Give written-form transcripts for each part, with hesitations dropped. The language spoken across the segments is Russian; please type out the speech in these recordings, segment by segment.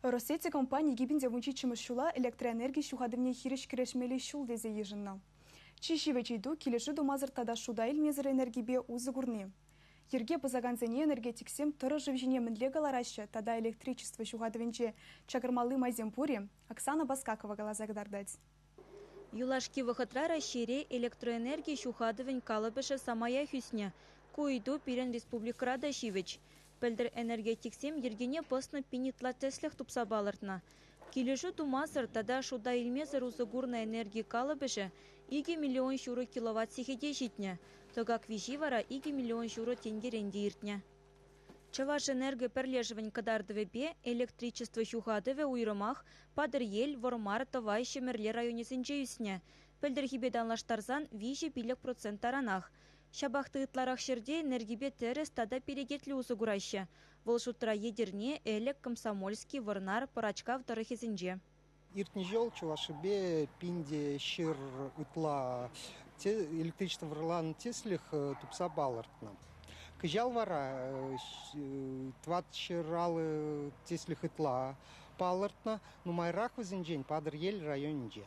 Россети компания гибинде вунчичимы шула электроэнергии шухадымне хириш кирешмели шул дезе ежинна. Чищиве чейду килеши думазыр тада шуда илмезір энергибе узы гурны. Ерге базаганзене энергетиксем тұры живжине мінле галараща тада электричество шухадывенче чакырмалы майземпури Оксана Баскакова галазагдардать. Юлашки выходра шире электроэнергии шухадывень калыбыша самая хюсне, куйду пирен республика дашивич. Пельдер энергетиксем ергене постно пинитла теслях тупса балыртна. Килешу тумасыр тада шуда илмезер узыгурна энергии калыбыша иги миллион шуру киловатт сихеде житне, тогак вижи вара иги миллион шуру тенгеренде иртне. Чаваш энерго перлежевань кадардыве электричество шухадыве уйрымах падыр ел вормар тавай шемерле районе сенчеюсне. Пельдер хибеданлаштарзан вижи билек процент таранах. Шабахты ытларах шерде энергибе терес тада перегетлі усугураща. Волшутра едерне элек комсомольский варнар парачка в тарахизинже. Иртни жол чувашибе пинде шир ытла электричество врлан теслих тупса балартна. Кыжал вара тват ширалы теслих ытла балартна, но майрах визинжень падыр ел районинже.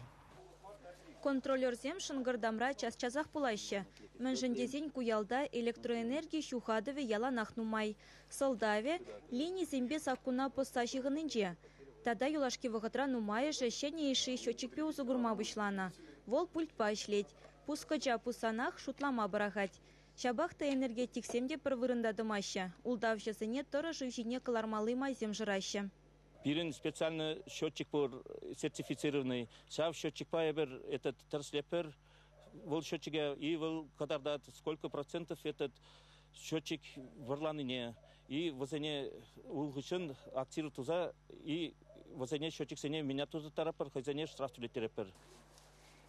Контролерзем шынгырдамра час-часах пулайшы. Мэнжендезень куялда электроэнергии шухадыве яланах нумай. Солдаве линии зембе саккуна постачығынынже. Тада юлашки вғытра нумайышы шене иши счетчикпе узугурма вышлана. Вол пульт пашлеть. Пускача пусанах шутлама барахать. Шабахта энергетиксемде бір вырындадымаща. Улдавшысыне тұры живжине калармалы майзем жыраща. Пирин специальный счетчик был сертифицированный. Сав счетчик пайбер этот транслепер, вол счетчике и вол кадарда сколько процентов этот счетчик варланине и возене улгышын активы туза и возене счетчик сене меня туза тарапер хозяне штраф төлеттерепер.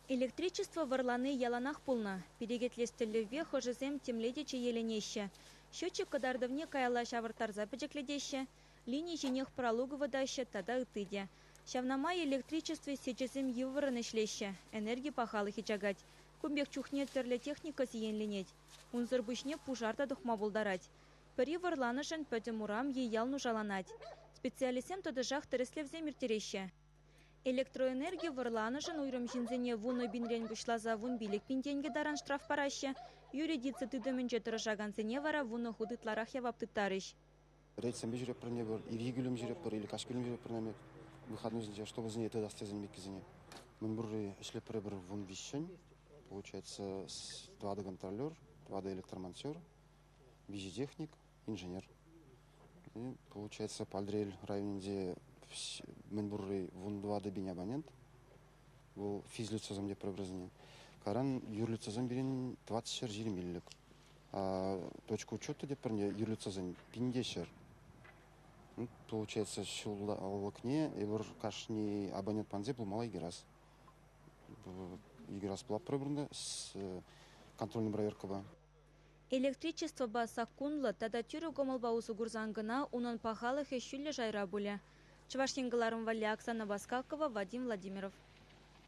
Электричество варланы яланах пулна. Перегетлестелеве хожезем темледече еленеще. Счетчик кадардовне каяла шавартарза педжекледеще. Линии женех пролугова даща тада ытыде. Шавнама электричестве сечесем евраны шлеще. Энергии пахалы хичагать. Кумбек чухне терле техника сиенленеть. Унзыр бышне пужарта духма булдарать. Пери варланышын пөтемурам еял нужаланать. Специалисем тодыжах тереслевзе миртереще. Электроэнергия варланышын уйрым жинзене вуно бинрен бушлаза вун билек пинтенге даран штраф параще. Юридицы тыдымынче тырышаганцене вара вуно худытларах яваптыктарыш. Рейсом бежит про небо, и вигелем жрет про или кашкелем жрет про небо. Выходной зенья, чтобы за ней это достязен микизене. Мы буры шли пребр вон вещень, получается с 2D контролер, 2D электромонтер, визитехник, инженер. И получается пальдрель районе, где мы буры вон 2D бин абонент, был физлицо за мне преобразование. Каран юрлицо за мне 20 жиремиллик. А точка учета где про нее юрлицо за 50. Получается, шулда аллакне, и вор кашни абонент панзе был малый герас. Играс была пробрана с контрольным проверкой. Электричество ба саккунлы тада тюрю гомалба усугурзангына унан пахалых ещюлле жайра буля. Чувашингаларым валя Оксана Баскакова, Вадим Владимиров.